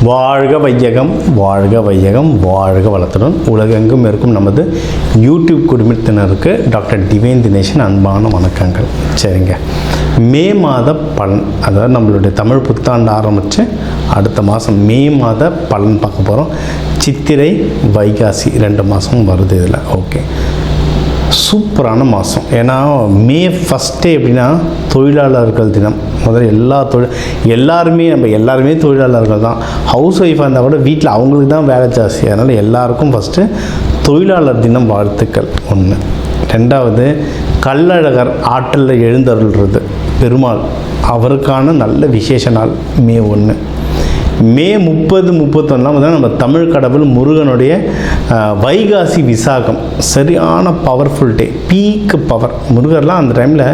வாழ்க வையகம், வாழ்க வையகம், வாழ்க வளத்துடன் உலகெங்கும் இருக்கும் நமது யூடியூப் குடும்பத்தினருக்கு டாக்டர் டிவைன் தினேஷன் அன்பான வணக்கங்கள். சரிங்க, மே மாத பலன், அதாவது நம்மளுடைய தமிழ் புத்தாண்டு ஆரம்பித்து அடுத்த மாதம் மே மாத பலன் பார்க்க போகிறோம். சித்திரை வைகாசி 2 மாதம் வருது இதில். ஓகே, சூப்பரான மாதம். ஏன்னா மே ஃபஸ்ட்டே எப்படின்னா தொழிலாளர்கள் தினம். முதல்ல எல்லாருமே தொழிலாளர்கள் தான். ஹவுஸ் ஒய்ஃபாக இருந்தால் கூட வீட்டில் அவங்களுக்கு தான் வேலை ஜாஸ்தி. அதனால் எல்லாருக்கும் ஃபஸ்ட்டு தொழிலாளர் தினம் வாழ்த்துக்கள். 1. 2வது கள்ளழகர் ஆற்றலில் எழுந்தருள்றது பெருமாள், அவருக்கான நல்ல விசேஷ நாள் மே 1. மே 30, 31 நம்ம தமிழ் கடவுள் முருகனுடைய வைகாசி விசாகம், சரியான பவர்ஃபுல் டே, பீக்கு பவர். முருகர்லாம் அந்த டைமில்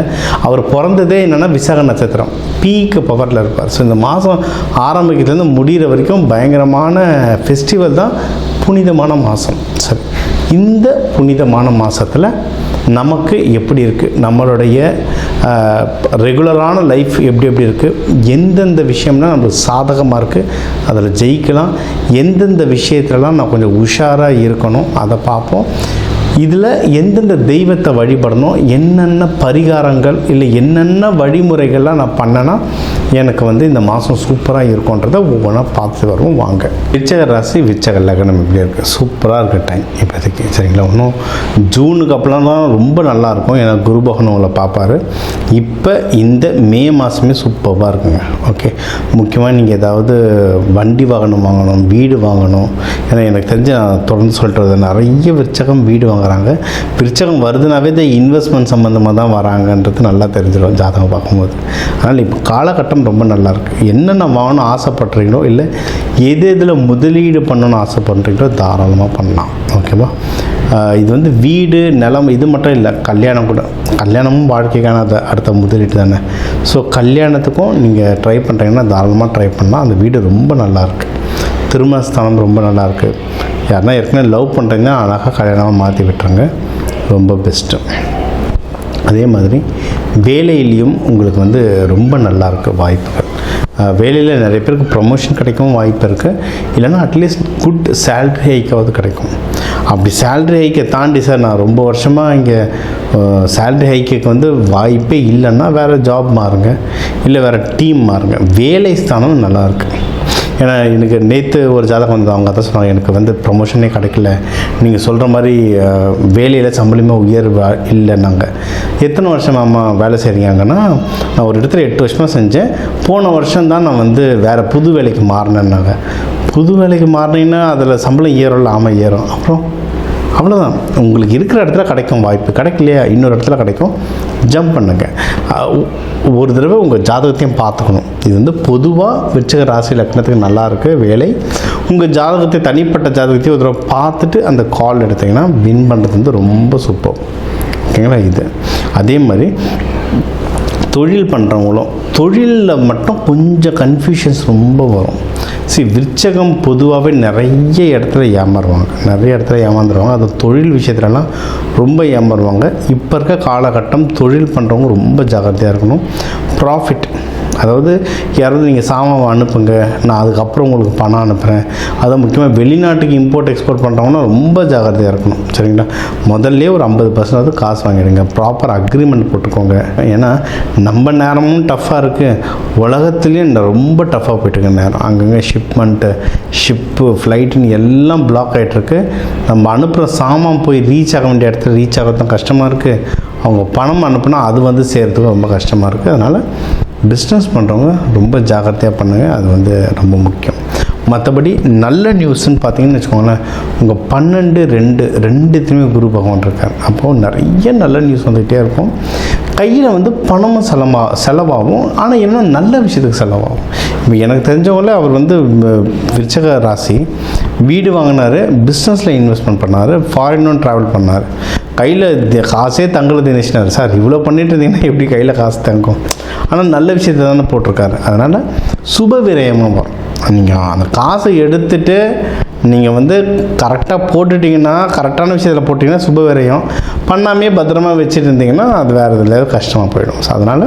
அவர் பிறந்ததே என்னென்னா விசாக நட்சத்திரம், பீக்கு பவரில் இருப்பார். ஸோ இந்த மாதம் ஆரம்பிக்கிறதுலேருந்து முடிகிற வரைக்கும் பயங்கரமான ஃபெஸ்டிவல் தான், புனிதமான மாதம். சரி, இந்த புனிதமான மாதத்தில் நமக்கு எப்படி இருக்குது, நம்மளுடைய ரெகுலரான லைஃப் எப்படி இருக்குது, எந்தெந்த விஷயம்லாம் நம்மளுக்கு சாதகமாக இருக்குது, அதில் ஜெயிக்கலாம், எந்தெந்த விஷயத்துலலாம் நான் கொஞ்சம் உஷாராக இருக்கணும் அதை பார்ப்போம். இதில் எந்தெந்த தெய்வத்தை வழிபடணும், என்னென்ன பரிகாரங்கள் இல்லை என்னென்ன வழிமுறைகள்லாம் நான் பண்ணேன்னா எனக்கு இந்த மாதம் சூப்பராக இருக்கும்ன்றதை ஒவ்வொன்றா பார்த்து வருவோம். வாங்க. விருச்சக ராசி, விருச்சக லக்னம் எப்படி இருக்குது, சூப்பராக இருக்க டைம் இப்போதைக்கு. சரிங்களா, இன்னும் ஜூனுக்கு அப்புறம் தான் ரொம்ப நல்லாயிருக்கும். ஏன்னா குரு பகவான் உங்களை பார்ப்பார். இப்போ இந்த மே மாதமே சூப்பராக இருக்குங்க. ஓகே, முக்கியமாக நீங்கள் ஏதாவது வண்டி வாகனம் வாங்கணும், வீடு வாங்கணும். ஏன்னா எனக்கு தெரிஞ்ச நான் தொடர்ந்து சொல்லிட்டு நிறைய விருச்சகம் வீடு வாங்குறாங்க. விருச்சகம் வருதுனாவே இந்த இன்வெஸ்ட்மெண்ட் சம்மந்தமாக தான் வராங்கன்றது நல்லா தெரிஞ்சிடும் ஜாதகம் பார்க்கும்போது. அதனால் இப்போ காலகட்டம் ரொம்ப நல்லாயிருக்கு. என்னென்ன வாங்கணும் ஆசைப்படுறீங்களோ, இல்லை எதில் முதலீடு பண்ணணும்னு ஆசைப்படுறீங்களோ தாராளமாக பண்ணலாம். ஓகேவா, இது வீடு நிலம் இது மட்டும் இல்லை, கல்யாணம் கூட. கல்யாணமும் வாழ்க்கைக்கான அடுத்த முதலீடு தானே. ஸோ கல்யாணத்துக்கும் நீங்கள் ட்ரை பண்ணுறீங்கன்னா தாராளமாக ட்ரை பண்ணலாம். அந்த வீடு ரொம்ப நல்லாயிருக்கு. திருமணஸ்தானம் ரொம்ப நல்லாயிருக்கு. யாருன்னா ஏற்கனவே லவ் பண்ணுறீங்கன்னா அழகாக கல்யாணமாக மாற்றி விட்டுருங்க, ரொம்ப பெஸ்ட்டு. அதே மாதிரி வேலையிலையும் உங்களுக்கு ரொம்ப நல்லாயிருக்கு வாய்ப்புகள். வேலையில் நிறைய பேருக்கு ப்ரமோஷன் கிடைக்கவும் வாய்ப்பு இருக்குது. இல்லைன்னா அட்லீஸ்ட் குட் சேல்ரி ஹைக்காவது கிடைக்கும். அப்படி சேல்ரி ஹைக்கை தாண்டி சார் நான் ரொம்ப வருஷமாக இங்கே சேல்ரி ஹைக்கு வாய்ப்பே இல்லைன்னா வேறு ஜாப் மாறுங்க, இல்லை வேறு டீம் மாறுங்க. வேலை ஸ்தானம் நல்லாயிருக்கு. ஏன்னா எனக்கு நேற்று ஒரு ஜாதகம் அவங்க தான் சொன்னாங்க, எனக்கு ப்ரமோஷனே கிடைக்கல, நீங்கள் சொல்கிற மாதிரி வேலையில் சம்பளமே உயர்வு இல்லைன்னாங்க. எத்தனை வருஷமாம்மா வேலை செய்கிறீங்கன்னா, நான் ஒரு இடத்துல 8 வருஷமாக செஞ்சேன், போன வருஷம் தான் நான் வேறு புது வேலைக்கு மாறினேன்னாங்க. புது வேலைக்கு மாறினீங்கன்னா அதில் சம்பளம் ஏறும்ல? ஆமாம் ஏறும். அப்புறம் அவ்வளோதான், உங்களுக்கு இருக்கிற இடத்துல கிடைக்கும் வாய்ப்பு. கிடைக்கலையா, இன்னொரு இடத்துல கிடைக்கும், ஜம்ப் பண்ணுங்க. ஒரு தடவை உங்கள் ஜாதகத்தையும் பார்த்துக்கணும். இது பொதுவாக விருச்சிக ராசி லக்னத்துக்கு நல்லாயிருக்கு வேலை. உங்கள் ஜாதகத்தை, தனிப்பட்ட ஜாதகத்தையும் ஒரு தடவை பார்த்துட்டு அந்த கால் எடுத்திங்கன்னா வின் பண்ணுறது ரொம்ப சூப்பர். ஓகேங்களா, இது அதே மாதிரி தொழில் பண்ணுறவங்களும் தொழிலில் மட்டும் கொஞ்சம் கன்ஃபியூஷன்ஸ் ரொம்ப வரும். விருச்சகம் பொதுவாகவே நிறைய இடத்துல ஏமாந்துருவாங்க. அது தொழில் விஷயத்துலலாம் ரொம்ப ஏமாறுவாங்க. இப்போ இருக்க காலகட்டம் தொழில் பண்ணுறவங்க ரொம்ப ஜாக்கிரதையாக இருக்கணும். ப்ராஃபிட், அதாவது யாராவது நீங்கள் சாமான் அனுப்புங்க, நான் அதுக்கப்புறம் உங்களுக்கு பணம் அனுப்புகிறேன். அதை முக்கியமாக வெளிநாட்டுக்கு இம்போர்ட் எக்ஸ்போர்ட் பண்ணுறவங்கன்னா ரொம்ப ஜாக்கிரதையாக இருக்கணும். சரிங்களா, முதல்ல ஒரு 50% காசு வாங்கிடுங்க, ப்ராப்பர் அக்ரிமெண்ட் போட்டுக்கோங்க. ஏன்னா நம்ம நேரமும் டஃப்பாக இருக்குது, உலகத்துலேயும் ரொம்ப டஃப்பாக போய்ட்டுருக்கு நேரம். அங்கங்கே ஷிப்பு ஃப்ளைட்டுன்னு எல்லாம் பிளாக் ஆகிட்டுருக்கு. நம்ம அனுப்புகிற சாமான் போய் ரீச் ஆக வேண்டிய இடத்துல ரீச் ஆகிறதும் கஷ்டமாக இருக்குது. அவங்க பணம் அனுப்புனா அது சேர்கிறதுக்கு ரொம்ப கஷ்டமாக இருக்குது. அதனால் பிஸ்னஸ் பண்ணுறவங்க ரொம்ப ஜாக்கிரதையாக பண்ணுங்கள், அது ரொம்ப முக்கியம். மற்றபடி நல்ல நியூஸ்ன்னு பார்த்தீங்கன்னு வச்சுக்கோங்களேன், உங்கள் 12, 2 குரு பகவான் இருக்கார். அப்போது நிறைய நல்ல நியூஸ் வந்துகிட்டே இருக்கும். கையில் பணமும் செலவாகும். ஆனால் என்ன நல்ல விஷயத்துக்கு செலவாகும். இப்போ எனக்கு தெரிஞ்சவங்கள அவர் விருச்சிக ராசி வீடு வாங்கினார், பிஸ்னஸில் இன்வெஸ்ட்மெண்ட் பண்ணார், ஃபாரினும் ட்ராவல் பண்ணார். கையில் காசே தங்கலை தினேஷனார். சார் இவ்வளோ பண்ணிட்டு இருந்தீங்கன்னா எப்படி கையில் காசு தங்கும்? ஆனால் நல்ல விஷயத்தை தானே போட்டிருக்காரு. அதனால் சுப விரயமாக வரும். நீங்கள் அந்த காசை எடுத்துகிட்டு நீங்கள் கரெக்டாக போட்டுட்டிங்கன்னா, கரெக்டான விஷயத்தில் போட்டிங்கன்னா சுப விரயம், பண்ணாமே பத்திரமா வச்சுட்டு இருந்தீங்கன்னா அது வேறு இதில் கஷ்டமாக போயிடும். ஸோ அதனால்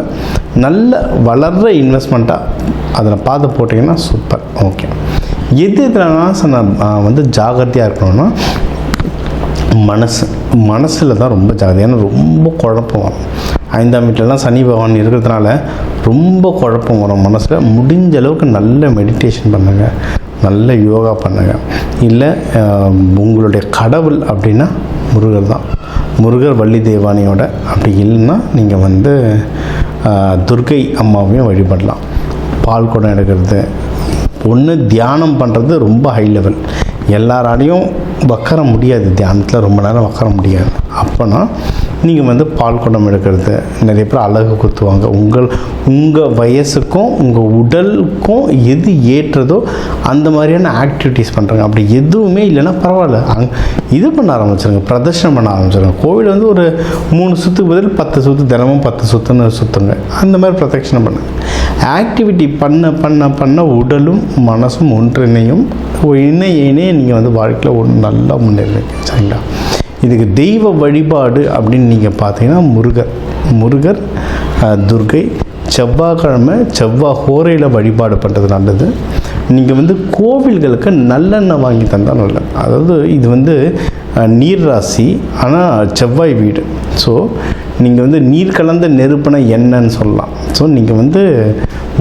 நல்ல வளர்கிற இன்வெஸ்ட்மெண்ட்டாக அதில் பார்த்து போட்டிங்கன்னா சூப்பர். ஓகே, எதுலாம் வந்து ஜாகிரதையாக இருக்கணும்னா மனசில் தான் ரொம்ப ஜாகிரதை. ஏன்னா ரொம்ப குழப்பம் வரும். 5ஆம் வீட்டிலலாம் சனி பகவான் இருக்கிறதுனால ரொம்ப குழப்பம் வரும் மனசில். முடிஞ்ச அளவுக்கு நல்ல மெடிடேஷன் பண்ணுங்கள், நல்ல யோகா பண்ணுங்கள். இல்லை உங்களுடைய கடவுள் அப்படின்னா முருகர் தான். முருகர் வள்ளி தேவானியோட. அப்படி இல்லைன்னா நீங்கள் வந்து துர்க்கை அம்மாவையும் வழிபடலாம். பால் குடம் எடுக்கிறது, ஒன்று தியானம் பண்ணுறது ரொம்ப ஹை லெவல். எல்லாராலையும் உட்கார முடியாது, தியானத்தில் ரொம்ப நேரம் உட்கார முடியாது. அப்போனா நீங்கள் வந்து பால் குடம் எடுக்கிறது, நிறைய பேர் அழகு குத்துவாங்க. உங்கள் வயசுக்கும் உங்கள் உடலுக்கும் எது ஏற்றதோ அந்த மாதிரியான ஆக்டிவிட்டீஸ் பண்ணுறாங்க. அப்படி எதுவுமே இல்லைன்னா பரவாயில்ல, இது பண்ண ஆரம்பிச்சிருங்க, பிரதர்ஷனம் பண்ண ஆரம்பிச்சிருங்க. கோவில் வந்து ஒரு 3 சுற்றுக்கு பதில் 10 சுற்று, தினமும் 10 சுற்றுன்னு சுற்றுங்க. அந்த மாதிரி பிரதட்சணம் பண்ணுங்க. ஆக்டிவிட்டி பண்ண உடலும் மனசும் ஒன்றிணையும். இணையே நீங்கள் வந்து வாழ்க்கையில் நல்லா முன்னேறுவீங்க. சரிங்களா? இதுக்கு தெய்வ வழிபாடு அப்படின்னு நீங்கள் பார்த்தீங்கன்னா முருகர், துர்க்கை, செவ்வாய்க்கிழமை செவ்வாய் ஹோரையில் வழிபாடு பண்ணுறது நல்லது. நீங்கள் வந்து கோவில்களுக்கு நல்லெண்ணெய் வாங்கி தந்தால் நல்லது. அதாவது இது வந்து நீர் ராசி, ஆனால் செவ்வாய் வீடு. ஸோ நீங்கள் வந்து நீர் கலந்த நெருப்பின எண்ணெய்ன்னு சொல்லலாம். ஸோ நீங்கள் வந்து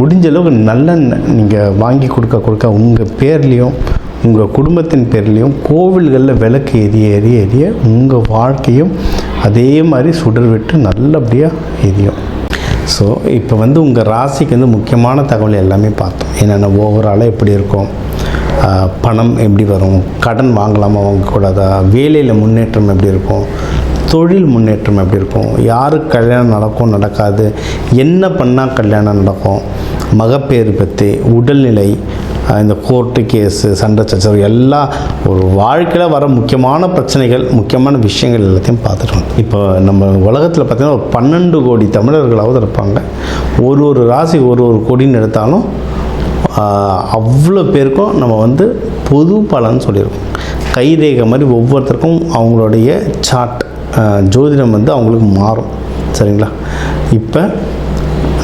முடிஞ்ச அளவுக்கு நல்லெண்ணெய் நீங்கள் வாங்கி கொடுக்க உங்கள் பேர்லேயும் உங்கள் குடும்பத்தின் பேர்லேயும் கோவில்களில் விளக்கு எரிய உங்கள் வாழ்க்கையும் அதே மாதிரி சுடர் விட்டு நல்லபடியாக எரியும். ஸோ இப்போ வந்து உங்கள் ராசிக்கு வந்து முக்கியமான தகவல் எல்லாமே பார்த்தோம். என்னென்ன ஓவராலாக எப்படி இருக்கும், பணம் எப்படி வரும், கடன் வாங்கலாமா வாங்கக்கூடாதா, வேலையில் முன்னேற்றம் எப்படி இருக்கும், தொழில் முன்னேற்றம் எப்படி இருக்கும், யாருக்கு கல்யாணம் நடக்கும் நடக்காது, என்ன பண்ணால் கல்யாணம் நடக்கும், மகப்பேறு பற்றி, உடல்நிலை, இந்த கோர்ட்டு கேஸு, சண்டை சச்சரவு, எல்லாம் ஒரு வாழ்க்கையில் வர முக்கியமான பிரச்சனைகள், முக்கியமான விஷயங்கள் எல்லாத்தையும் பார்த்துட்டோம். இப்போ நம்ம உலகத்தில் பார்த்திங்கன்னா ஒரு 12 கோடி தமிழர்களாவது இருப்பாங்க. ஒரு ராசி ஒரு கோடின்னு எடுத்தாலும் அவ்வளோ பேருக்கும் நம்ம வந்து பொது பலன்னு சொல்லியிருக்கோம். கைரேகை மாதிரி ஒவ்வொருத்தருக்கும் அவங்களுடைய சார்ட், ஜோதிடம் வந்து அவங்களுக்கு மாறும். சரிங்களா? இப்போ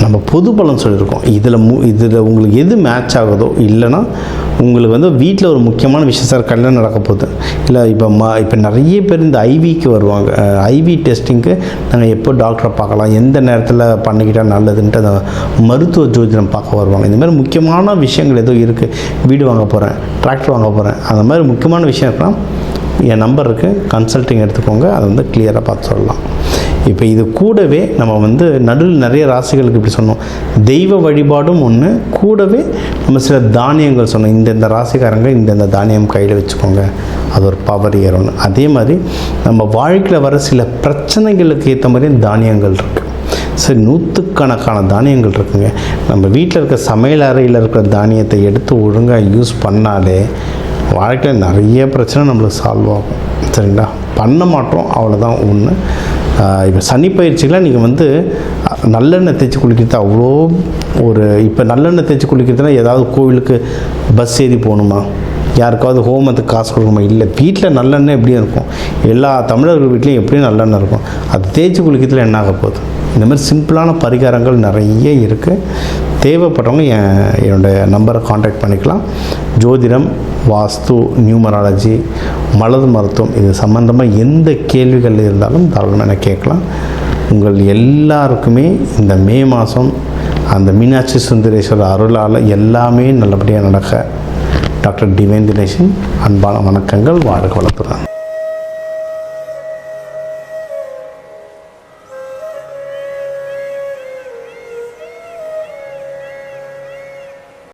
நம்ம பொது பலன் சொல்லியிருக்கோம். இதில் உங்களுக்கு எது மேட்ச் ஆகுதோ, இல்லைன்னா உங்களுக்கு வந்து வீட்டில் ஒரு முக்கியமான விஷயம், சார் கல்யாணம் நடக்க போகுது, இல்லை இப்போ நிறைய பேர் இந்த ஐவிக்கு வருவாங்க. ஐவி டெஸ்டிங்க்கு நாங்கள் எப்போ டாக்டரை பார்க்கலாம், எந்த நேரத்தில் பண்ணிக்கிட்டால் நல்லதுன்ட்டு அந்த மருத்துவ ஜோதிடம் பார்க்க வருவாங்க. இந்த மாதிரி முக்கியமான விஷயங்கள் ஏதோ இருக்குது, வீடு வாங்க போகிறேன், டிராக்டர் வாங்க போகிறேன், அந்த மாதிரி முக்கியமான விஷயம் இருக்கலாம், என் நம்பர் இருக்குது, கன்சல்ட்டிங் எடுத்துக்கோங்க. அதை வந்து கிளியராக பார்த்து சொல்லலாம். இப்போ இது கூடவே நம்ம வந்து நடுவில் நிறைய ராசிகளுக்கு இப்படி சொன்னோம், தெய்வ வழிபாடும் ஒன்று, கூடவே நம்ம சில தானியங்கள் சொன்னோம். இந்த ராசிக்காரங்க இந்த தானியம் கையில் வச்சுக்கோங்க, அது ஒரு பவர் ஏறும்னு. அதே மாதிரி நம்ம வாழ்க்கையில் வர சில பிரச்சனைகளுக்கு ஏற்ற மாதிரி தானியங்கள் இருக்குது. சரி, 100கணக்கான தானியங்கள் இருக்குங்க. நம்ம வீட்டில் இருக்க சமையல் அறையில் இருக்கிற தானியத்தை எடுத்து ஒழுங்காக யூஸ் பண்ணாலே வாழ்க்கையில் நிறைய பிரச்சனை நம்மளுக்கு சால்வ் ஆகும். சரிங்களா? பண்ண மாட்டோம், அவ்வளோதான் ஒன்று. இப்போ சனி பயிற்சிகளாக நீங்கள் வந்து நல்லெண்ணெய் தேய்ச்சி குளிக்கிறது அவ்வளோ இப்போ நல்லெண்ணெய் தேய்ச்சி குளிக்கிறதுனா ஏதாவது கோவிலுக்கு பஸ் ஏறி போகணுமா, யாருக்காவது ஹோமத்துக்கு காசு கொடுக்கணுமா? இல்லை, வீட்டில் நல்லெண்ணெய் எப்படியும் இருக்கும். எல்லா தமிழர்கள் வீட்லேயும் எப்படியும் நல்லெண்ணெய் இருக்கும். அது தேய்ச்சி குளிக்கிறதுல என்ன ஆக போகுது? இந்த மாதிரி சிம்பிளான பரிகாரங்கள் நிறைய இருக்குது. தேவைப்பட்டவங்க என்னோடய நம்பரை காண்டாக்ட் பண்ணிக்கலாம். ஜோதிடம், வாஸ்து, நியூமராலஜி, மலர் மருத்துவம், இது சம்மந்தமாக எந்த கேள்விகள் இருந்தாலும் தாராளமாக எனக்கு கேட்கலாம். உங்கள் எல்லாருக்குமே இந்த மே மாதம் அந்த மீனாட்சி சுந்தரேஸ்வரர் அருளால் எல்லாமே நல்லபடியாக நடக்க டாக்டர் டிவைன் தினேஷன் அன்பான வணக்கங்கள். வாழ்க வளத்துடன்.